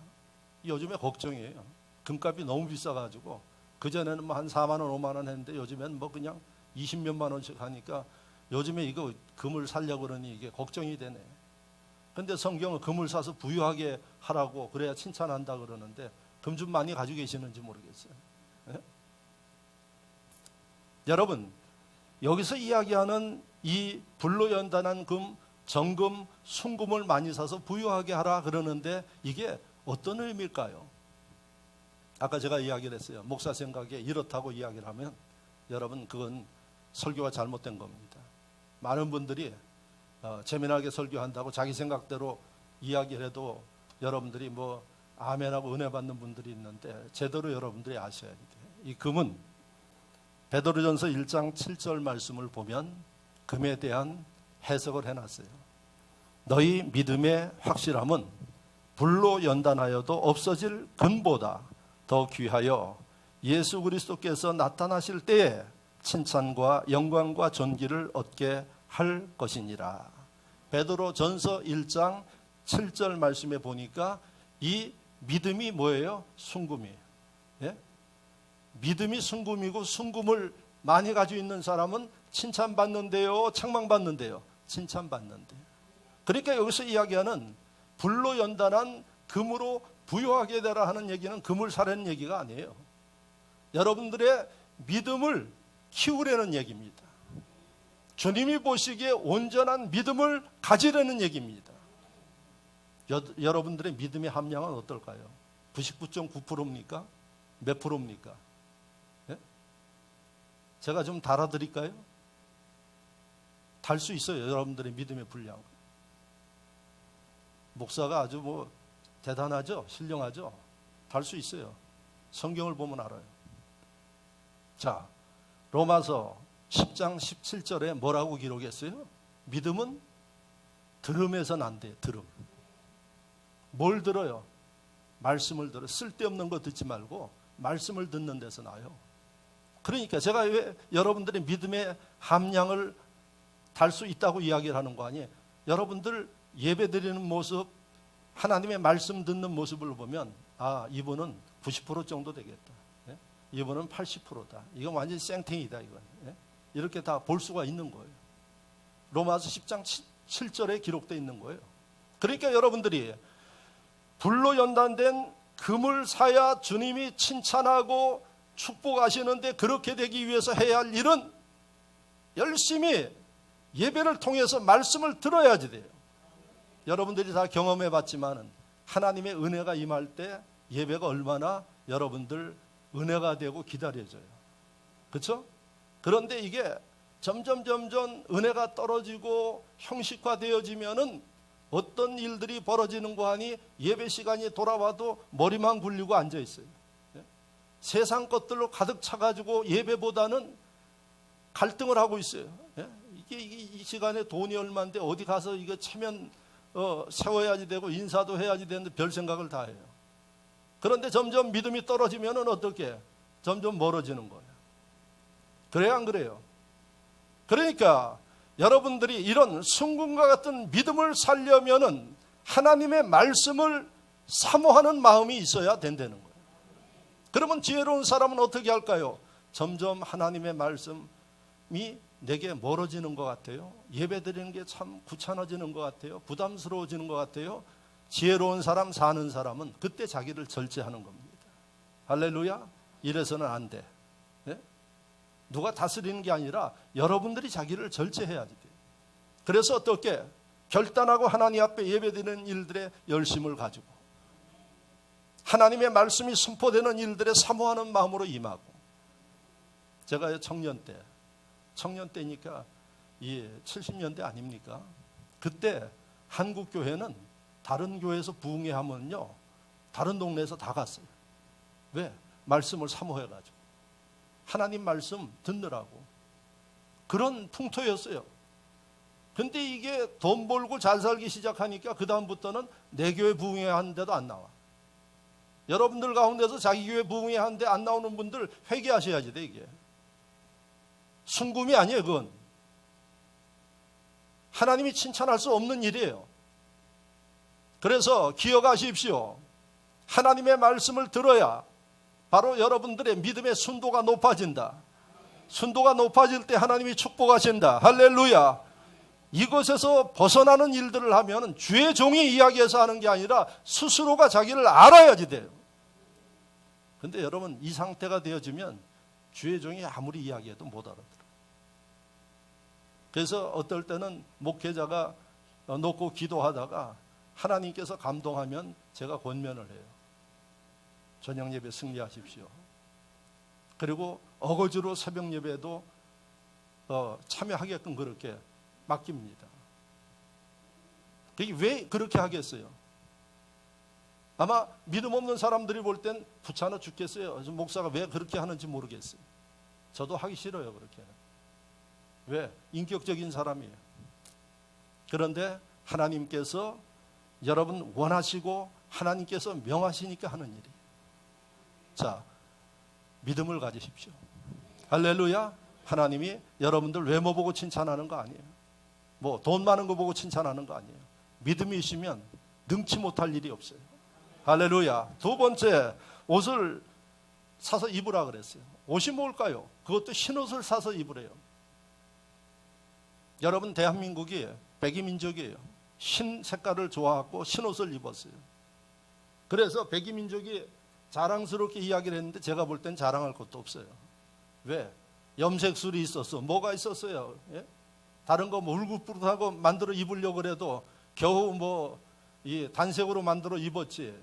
Speaker 1: 요즘에 걱정이에요. 금값이 너무 비싸가지고 그전에는 뭐 한 4만 원, 5만 원 했는데 요즘엔 뭐 그냥 20몇만 원씩 하니까 요즘에 이거 금을 살려고 그러니 이게 걱정이 되네. 근데 성경은 금을 사서 부유하게 하라고 그래야 칭찬한다 그러는데 금 좀 많이 가지고 계시는지 모르겠어요. 네? 여러분, 여기서 이야기하는 이 불로 연단한 금, 정금, 순금을 많이 사서 부유하게 하라 그러는데 이게 어떤 의미일까요? 아까 제가 이야기를 했어요. 목사 생각에 이렇다고 이야기를 하면 여러분 그건 설교가 잘못된 겁니다. 많은 분들이 재미나게 설교한다고 자기 생각대로 이야기를 해도 여러분들이 뭐 아멘하고 은혜 받는 분들이 있는데 제대로 여러분들이 아셔야 돼요. 이 금은 베드로전서 1장 7절 말씀을 보면 금에 대한 해석을 해놨어요. 너희 믿음의 확실함은 불로 연단하여도 없어질 금보다 더 귀하여 예수 그리스도께서 나타나실 때에 칭찬과 영광과 존귀를 얻게 할 것이니라. 베드로전서 1장 7절 말씀에 보니까 이 믿음이 뭐예요? 순금이에요. 예? 믿음이 순금이고 순금을 많이 가지고 있는 사람은 칭찬받는데요, 책망받는데요? 칭찬받는데요. 그러니까 여기서 이야기하는 불로 연단한 금으로 부유하게 되라 하는 얘기는 금을 사려는 얘기가 아니에요. 여러분들의 믿음을 키우려는 얘기입니다. 주님이 보시기에 온전한 믿음을 가지려는 얘기입니다. 여러분들의 믿음의 함량은 어떨까요? 99.9%입니까? 몇 프로입니까? 예? 제가 좀 달아드릴까요? 달 수 있어요. 여러분들의 믿음의 분량. 목사가 아주 뭐 대단하죠? 신령하죠? 달 수 있어요. 성경을 보면 알아요. 자, 로마서 10장 17절에 뭐라고 기록했어요? 믿음은 들음에선 안 돼요. 들음. 뭘 들어요? 말씀을 들어요. 쓸데없는 거 듣지 말고 말씀을 듣는 데서 나요. 그러니까 제가 왜 여러분들의 믿음의 함량을 달 수 있다고 이야기를 하는 거 아니에요? 여러분들 예배 드리는 모습, 하나님의 말씀 듣는 모습을 보면 아, 이분은 90% 정도 되겠다. 예? 이분은 80%다. 이건 완전히 생탱이다. 이건. 예? 이렇게 다 볼 수가 있는 거예요. 로마서 10장 7절에 기록되어 있는 거예요. 그러니까 여러분들이 불로 연단된 금을 사야 주님이 칭찬하고 축복하시는데 그렇게 되기 위해서 해야 할 일은 열심히 예배를 통해서 말씀을 들어야지 돼요. 여러분들이 다 경험해 봤지만 하나님의 은혜가 임할 때 예배가 얼마나 여러분들 은혜가 되고 기다려져요. 그렇죠? 그런데 이게 점점 은혜가 떨어지고 형식화되어지면은 어떤 일들이 벌어지는 거 하니 예배 시간이 돌아와도 머리만 굴리고 앉아 있어요. 세상 것들로 가득 차가지고 예배보다는 갈등을 하고 있어요. 이게 이 시간에 돈이 얼마인데 어디 가서 이거 체면 세워야지 되고 인사도 해야지 되는데 별 생각을 다 해요. 그런데 점점 믿음이 떨어지면은 어떻게? 점점 멀어지는 거예요. 그래요, 안 그래요? 그러니까 여러분들이 이런 순금과 같은 믿음을 살려면은 하나님의 말씀을 사모하는 마음이 있어야 된다는 거예요. 그러면 지혜로운 사람은 어떻게 할까요? 점점 하나님의 말씀이 내게 멀어지는 것 같아요. 예배 드리는 게 참 귀찮아지는 것 같아요. 부담스러워지는 것 같아요. 지혜로운 사람, 사는 사람은 그때 자기를 절제하는 겁니다. 할렐루야. 이래서는 안 돼. 네? 누가 다스리는 게 아니라 여러분들이 자기를 절제해야지 돼요. 그래서 어떻게? 결단하고 하나님 앞에 예배드리는 일들의 열심을 가지고 하나님의 말씀이 선포되는 일들에 사모하는 마음으로 임하고. 제가 청년 때니까 70년대 아닙니까? 그때 한국 교회는 다른 교회에서 부흥회 하면요 다른 동네에서 다 갔어요. 왜? 말씀을 사모해가지고 하나님 말씀 듣느라고. 그런 풍토였어요. 근데 이게 돈 벌고 잘 살기 시작하니까 그 다음부터는 내 교회 부흥회 하는데도 안 나와. 여러분들 가운데서 자기 교회 부흥회 하는데 안 나오는 분들 회개하셔야지 돼. 이게 순금이 아니에요. 그건 하나님이 칭찬할 수 없는 일이에요. 그래서 기억하십시오. 하나님의 말씀을 들어야 바로 여러분들의 믿음의 순도가 높아진다. 순도가 높아질 때 하나님이 축복하신다. 할렐루야. 이것에서 벗어나는 일들을 하면 주의 종이 이야기해서 하는 게 아니라 스스로가 자기를 알아야지 돼요. 그런데 여러분 이 상태가 되어지면 주의 종이 아무리 이야기해도 못 알아들어요. 그래서 어떨 때는 목회자가 놓고 기도하다가 하나님께서 감동하면 제가 권면을 해요. 저녁 예배 승리하십시오. 그리고 어거지로 새벽 예배도 참여하게끔 그렇게 맡깁니다. 왜 그렇게 하겠어요? 아마 믿음 없는 사람들이 볼 땐 부차나 죽겠어요. 목사가 왜 그렇게 하는지 모르겠어요. 저도 하기 싫어요. 그렇게. 왜? 인격적인 사람이에요. 그런데 하나님께서 여러분 원하시고 하나님께서 명하시니까 하는 일이에요. 자, 믿음을 가지십시오. 할렐루야. 하나님이 여러분들 외모 보고 칭찬하는 거 아니에요. 뭐 돈 많은 거 보고 칭찬하는 거 아니에요. 믿음이 있으면 능치 못할 일이 없어요. 할렐루야. 두 번째, 옷을 사서 입으라 그랬어요. 옷이 뭘까요? 그것도 흰옷을 사서 입으래요. 여러분 대한민국이 백이민족이에요. 흰 색깔을 좋아하고 흰 옷을 입었어요. 그래서 백이민족이 자랑스럽게 이야기를 했는데 제가 볼 땐 자랑할 것도 없어요. 왜? 염색술이 있었어. 뭐가 있었어요? 예? 다른 거 뭐 울긋불긋하고 만들어 입으려고 그래도 겨우 이 단색으로 만들어 입었지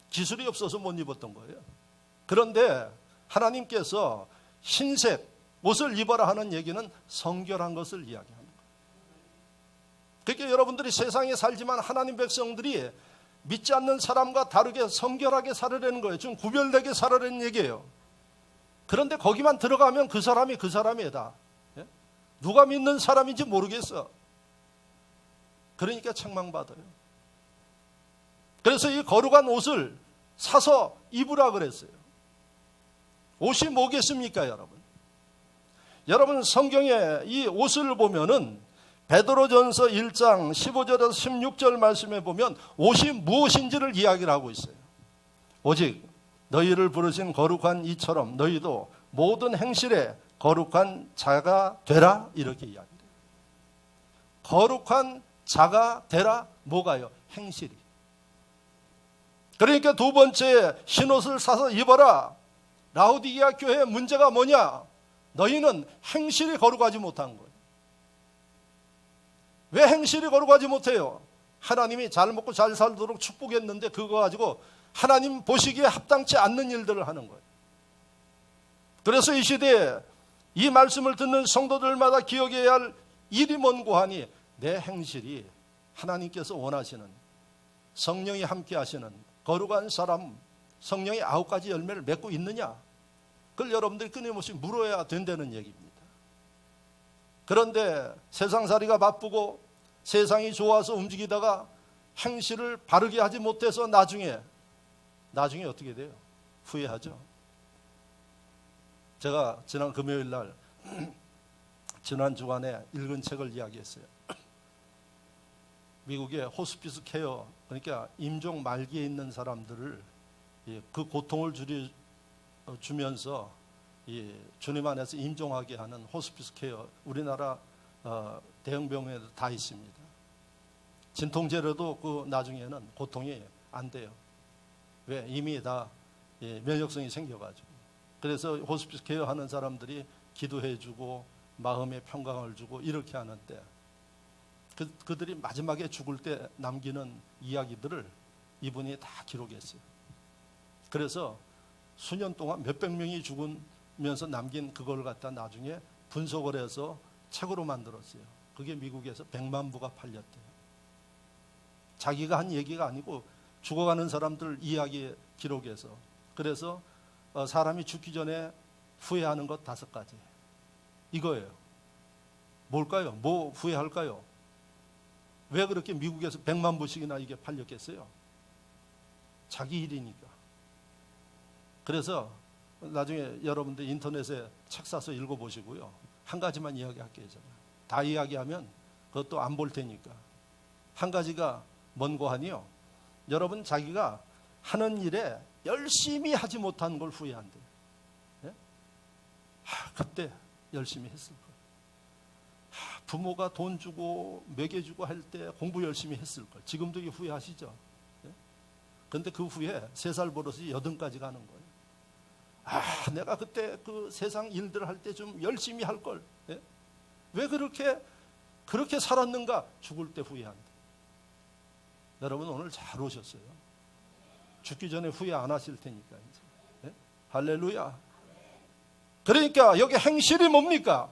Speaker 1: 기술이 없어서 못 입었던 거예요. 그런데 하나님께서 흰색 옷을 입어라 하는 얘기는 성결한 것을 이야기하는 거예요. 그러니까 여러분들이 세상에 살지만 하나님 백성들이 믿지 않는 사람과 다르게 성결하게 살아내는 거예요. 좀 구별되게 살아내는 얘기예요. 그런데 거기만 들어가면 그 사람이 그 사람이다. 예? 누가 믿는 사람인지 모르겠어. 그러니까 책망받아요. 그래서 이 거룩한 옷을 사서 입으라 그랬어요. 옷이 뭐겠습니까, 여러분? 여러분 성경에 이 옷을 보면은 베드로전서 1장 15절에서 16절 말씀에 보면 옷이 무엇인지를 이야기를 하고 있어요. 오직 너희를 부르신 거룩한 이처럼 너희도 모든 행실에 거룩한 자가 되라 이렇게 이야기해요. 거룩한 자가 되라 뭐가요? 행실이. 그러니까 두 번째 흰옷을 사서 입어라. 라오디게아 교회의 문제가 뭐냐? 너희는 행실이 거룩하지 못한 거예요. 왜 행실이 거룩하지 못해요? 하나님이 잘 먹고 잘 살도록 축복했는데 그거 가지고 하나님 보시기에 합당치 않는 일들을 하는 거예요. 그래서 이 시대에 이 말씀을 듣는 성도들마다 기억해야 할 일이 뭔고 하니 내 행실이 하나님께서 원하시는 성령이 함께 하시는 거룩한 사람 성령의 9가지 열매를 맺고 있느냐? 그걸 여러분들이 끊임없이 물어야 된다는 얘기입니다. 그런데 세상살이가 바쁘고 세상이 좋아서 움직이다가 행실을 바르게 하지 못해서 나중에 어떻게 돼요? 후회하죠. 제가 지난 금요일 날 지난 주간에 읽은 책을 이야기했어요. 미국의 호스피스 케어, 그러니까 임종 말기에 있는 사람들을 그 고통을 주면서 주님 안에서 임종하게 하는 호스피스 케어, 우리나라 대형 병원에도 다 있습니다. 진통제로도 그 나중에는 고통이 안 돼요. 왜? 이미 다 면역성이 생겨가지고. 그래서 호스피스 케어 하는 사람들이 기도해주고 마음의 평강을 주고 이렇게 하는데 그들이 마지막에 죽을 때 남기는 이야기들을 이분이 다 기록했어요. 그래서 수년 동안 몇백 명이 죽으면서 남긴 그걸 갖다 나중에 분석을 해서 책으로 만들었어요. 그게 미국에서 100만 부가 팔렸대요. 자기가 한 얘기가 아니고 죽어가는 사람들 이야기 기록해서. 그래서 사람이 죽기 전에 후회하는 것 5가지. 이거예요. 뭘까요? 뭐 후회할까요? 왜 그렇게 미국에서 100만 부씩이나 이게 팔렸겠어요? 자기 일이니까. 그래서 나중에 여러분들 인터넷에 책 사서 읽어보시고요. 한 가지만 이야기할게요. 제가. 다 이야기하면 그것도 안 볼 테니까. 한 가지가 뭔고 하니요. 여러분 자기가 하는 일에 열심히 하지 못한 걸 후회한대요. 예? 그때 열심히 했을 거예요. 부모가 돈 주고 먹여주고 할 때 공부 열심히 했을 걸. 지금도 이게 후회하시죠? 그런데 그 후에 3살 버릇이 80까지 가는 거예요. 내가 그때 그 세상 일들 할 때 좀 열심히 할 걸. 왜 그렇게 살았는가? 죽을 때 후회한다. 여러분 오늘 잘 오셨어요. 죽기 전에 후회 안 하실 테니까 이제. 할렐루야. 그러니까 여기 행실이 뭡니까?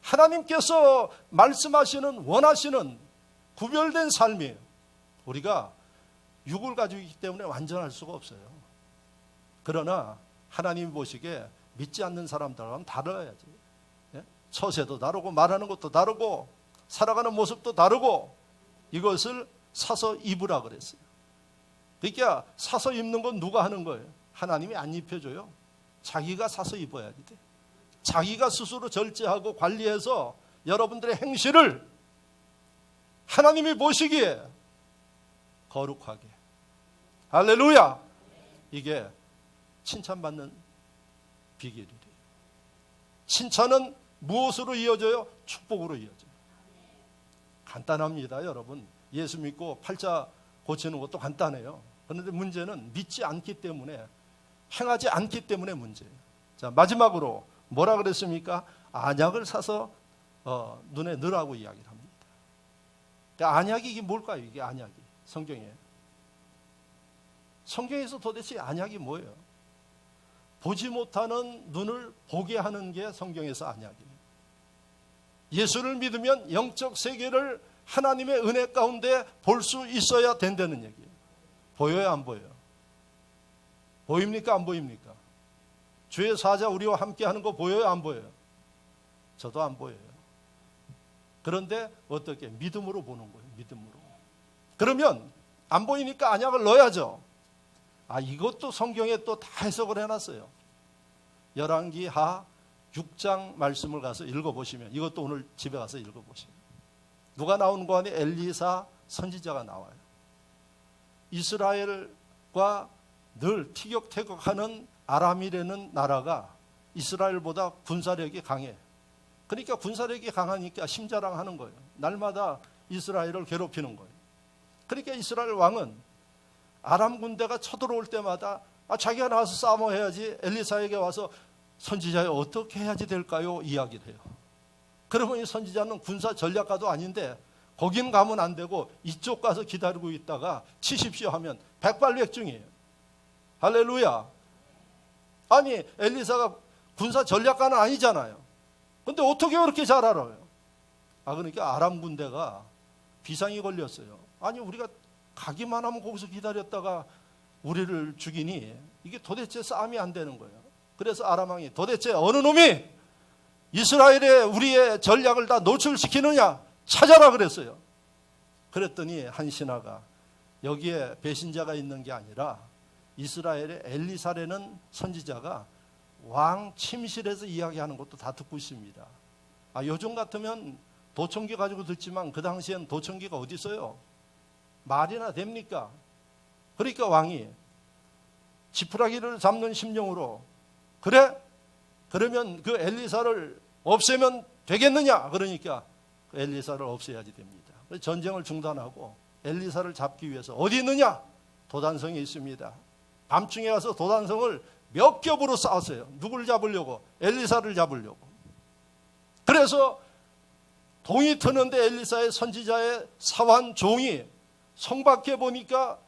Speaker 1: 하나님께서 말씀하시는 원하시는 구별된 삶이에요. 우리가 육을 가지고 있기 때문에 완전할 수가 없어요. 그러나 하나님이 보시기에 믿지 않는 사람들과는 다르야지. 처세도 다르고 말하는 것도 다르고 살아가는 모습도 다르고 이것을 사서 입으라 그랬어요. 그러니까 사서 입는 건 누가 하는 거예요? 하나님이 안 입혀줘요. 자기가 사서 입어야 돼. 자기가 스스로 절제하고 관리해서 여러분들의 행실을 하나님이 보시기에 거룩하게. 할렐루야. 이게 칭찬받는 비결이래요. 칭찬은 무엇으로 이어져요? 축복으로 이어져요. 간단합니다, 여러분. 예수 믿고 팔자 고치는 것도 간단해요. 그런데 문제는 믿지 않기 때문에, 행하지 않기 때문에 문제예요. 자, 마지막으로 뭐라 그랬습니까? 안약을 사서 눈에 넣으라고 이야기를 합니다. 그러니까 안약이 이게 뭘까요? 이게 안약이 성경에서 도대체 안약이 뭐예요? 보지 못하는 눈을 보게 하는 게 성경에서 안약이에요. 예수를 믿으면 영적 세계를 하나님의 은혜 가운데 볼 수 있어야 된다는 얘기예요. 보여요, 안 보여요? 보입니까, 안 보입니까? 주의 사자 우리와 함께 하는 거 보여요, 안 보여요? 저도 안 보여요. 그런데 어떻게? 믿음으로 보는 거예요, 믿음으로. 그러면 안 보이니까 안약을 넣어야죠. 이것도 성경에 또 다 해석을 해놨어요. 열왕기하 6장 말씀을 가서 읽어보시면, 이것도 오늘 집에 가서 읽어보시면, 누가 나오는 거 안에 엘리사 선지자가 나와요. 이스라엘과 늘 티격태격하는 아람이라는 나라가 이스라엘보다 군사력이 강해. 그러니까 군사력이 강하니까 심자랑하는 거예요. 날마다 이스라엘을 괴롭히는 거예요. 그러니까 이스라엘 왕은 아람 군대가 쳐들어올 때마다 자기가 나와서 싸움해야지, 엘리사에게 와서 선지자여 어떻게 해야지 될까요? 이야기를 해요. 그러면 이 선지자는 군사 전략가도 아닌데 거긴 가면 안 되고 이쪽 가서 기다리고 있다가 치십시오 하면 백발백중이에요. 할렐루야. 아니 엘리사가 군사 전략가는 아니잖아요. 근데 어떻게 그렇게 잘 알아요? 그러니까 아람 군대가 비상이 걸렸어요. 아니 우리가 가기만 하면 거기서 기다렸다가 우리를 죽이니 이게 도대체 싸움이 안 되는 거예요. 그래서 아람 왕이 도대체 어느 놈이 이스라엘에 우리의 전략을 다 노출시키느냐 찾아라 그랬어요. 그랬더니 한 신하가 여기에 배신자가 있는 게 아니라 이스라엘의 엘리사라는 선지자가 왕 침실에서 이야기하는 것도 다 듣고 있습니다. 요즘 같으면 도청기 가지고 듣지만 그 당시엔 도청기가 어디 있어요? 말이나 됩니까? 그러니까 왕이 지푸라기를 잡는 심령으로 그래? 그러면 그 엘리사를 없애면 되겠느냐? 그러니까 그 엘리사를 없애야지 됩니다. 전쟁을 중단하고 엘리사를 잡기 위해서 어디 있느냐? 도단성에 있습니다. 밤중에 가서 도단성을 몇 겹으로 쌓았어요. 누굴 잡으려고? 엘리사를 잡으려고. 그래서 동이 트는데 엘리사의 선지자의 사환 종이 성 밖에 보니까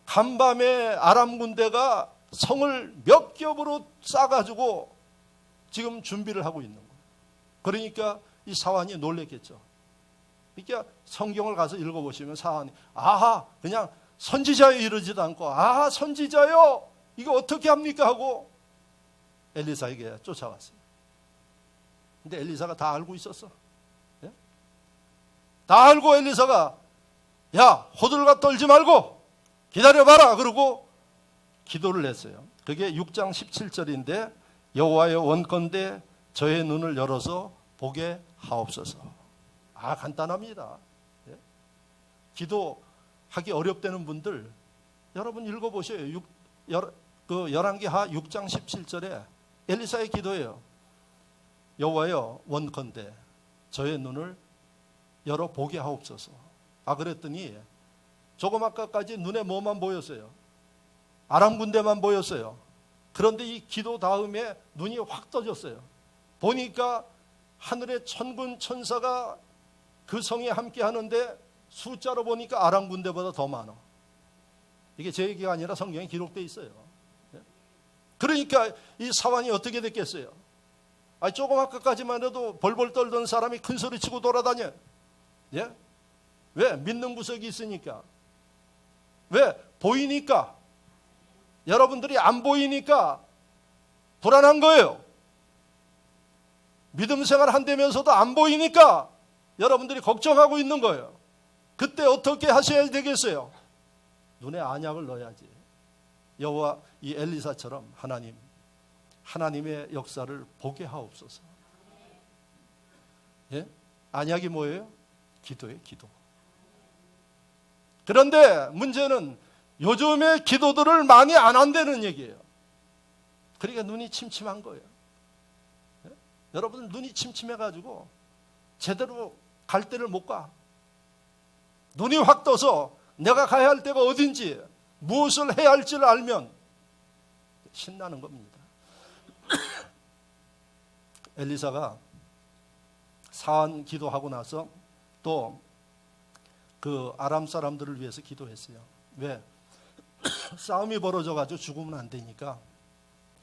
Speaker 1: 간밤에 아람 군대가 성을 몇 겹으로 쌓아가지고 지금 준비를 하고 있는 거예요. 그러니까 이 사환이 놀랬겠죠. 그러니까 성경을 가서 읽어보시면 사환이 그냥 선지자여 이러지도 않고 선지자여 이거 어떻게 합니까 하고 엘리사에게 쫓아왔어요. 근데 엘리사가 다 알고 있었어. 예? 다 알고 엘리사가 야 호들갑 떨지 말고 기다려봐라 그러고 기도를 했어요. 그게 6장 17절인데 여호와여 원컨대 저의 눈을 열어서 보게 하옵소서. 간단합니다. 예? 기도하기 어렵다는 분들 여러분 읽어보셔요. 열왕기하 6장 17절에 엘리사의 기도예요. 여호와여 원컨대 저의 눈을 열어 보게 하옵소서. 그랬더니 조금 아까까지 눈에 뭐만 보였어요? 아람 군대만 보였어요. 그런데 이 기도 다음에 눈이 확 떠졌어요. 보니까 하늘의 천군 천사가 그 성에 함께 하는데 숫자로 보니까 아람 군대보다 더 많아. 이게 제 얘기가 아니라 성경에 기록되어 있어요. 그러니까 이 사환이 어떻게 됐겠어요? 조금 아까까지만 해도 벌벌 떨던 사람이 큰 소리 치고 돌아다녀. 예? 왜? 믿는 구석이 있으니까. 왜? 보이니까. 여러분들이 안 보이니까 불안한 거예요. 믿음 생활 한다면서도 안 보이니까 여러분들이 걱정하고 있는 거예요. 그때 어떻게 하셔야 되겠어요? 눈에 안약을 넣어야지. 여호와 이 엘리사처럼 하나님의 역사를 보게 하옵소서. 예? 안약이 뭐예요? 기도예요, 기도. 그런데 문제는 요즘에 기도들을 많이 안 한다는 얘기예요. 그러니까 눈이 침침한 거예요. 예? 여러분 눈이 침침해가지고 제대로 갈 데를 못 가. 눈이 확 떠서 내가 가야 할 데가 어딘지, 무엇을 해야 할지를 알면 신나는 겁니다. 엘리사가 사안 기도하고 나서 또 그 아람 사람들을 위해서 기도했어요. 왜? 싸움이 벌어져가지고 죽으면 안 되니까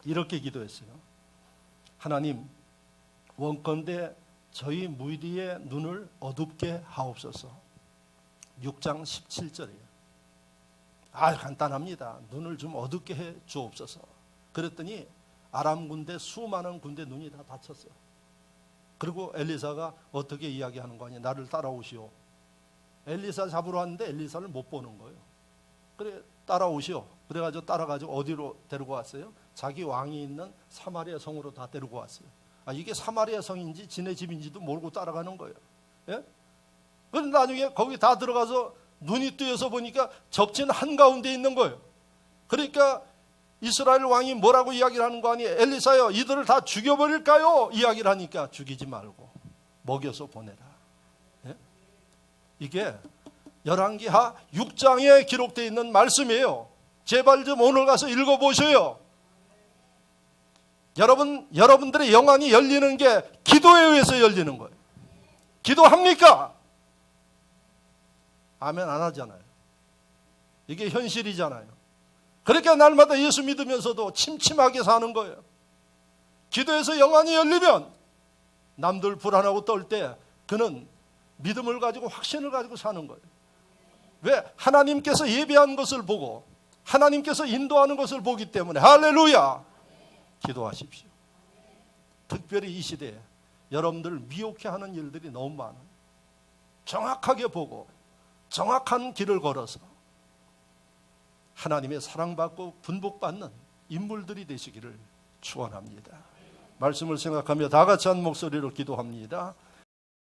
Speaker 1: 이렇게 기도했어요. 하나님, 원컨대 저희 무리의 눈을 어둡게 하옵소서. 6장 17절이에요. 간단합니다. 눈을 좀 어둡게 해 주옵소서. 그랬더니 아람 군대, 수많은 군대 눈이 다 닫혔어요. 그리고 엘리사가 어떻게 이야기하는 거 아니에요? 나를 따라오시오. 엘리사 잡으러 왔는데 엘리사를 못 보는 거예요. 그래, 따라오시오. 그래가지고 따라가지고 어디로 데리고 왔어요? 자기 왕이 있는 사마리아 성으로 다 데리고 왔어요. 이게 사마리아 성인지 지네 집인지도 모르고 따라가는 거예요. 예? 그런데 나중에 거기 다 들어가서 눈이 뜨여서 보니까 적진 한가운데 있는 거예요. 그러니까 이스라엘 왕이 뭐라고 이야기를 하는 거 아니에요? 엘리사여, 이들을 다 죽여버릴까요? 이야기를 하니까 죽이지 말고 먹여서 보내라. 예? 이게 열왕기하 6장에 기록되어 있는 말씀이에요. 제발 좀 오늘 가서 읽어보셔요. 여러분들의 영안이 열리는 게 기도에 의해서 열리는 거예요. 기도합니까? 아멘 안 하잖아요. 이게 현실이잖아요. 그러니까 날마다 예수 믿으면서도 침침하게 사는 거예요. 기도해서 영안이 열리면 남들 불안하고 떨 때 그는 믿음을 가지고 확신을 가지고 사는 거예요. 왜? 하나님께서 예비한 것을 보고 하나님께서 인도하는 것을 보기 때문에. 할렐루야. 기도하십시오. 특별히 이 시대에 여러분들을 미혹해 하는 일들이 너무 많아요. 정확하게 보고 정확한 길을 걸어서 하나님의 사랑받고 분복받는 인물들이 되시기를 축원합니다. 말씀을 생각하며 다 같이 한 목소리로 기도합니다.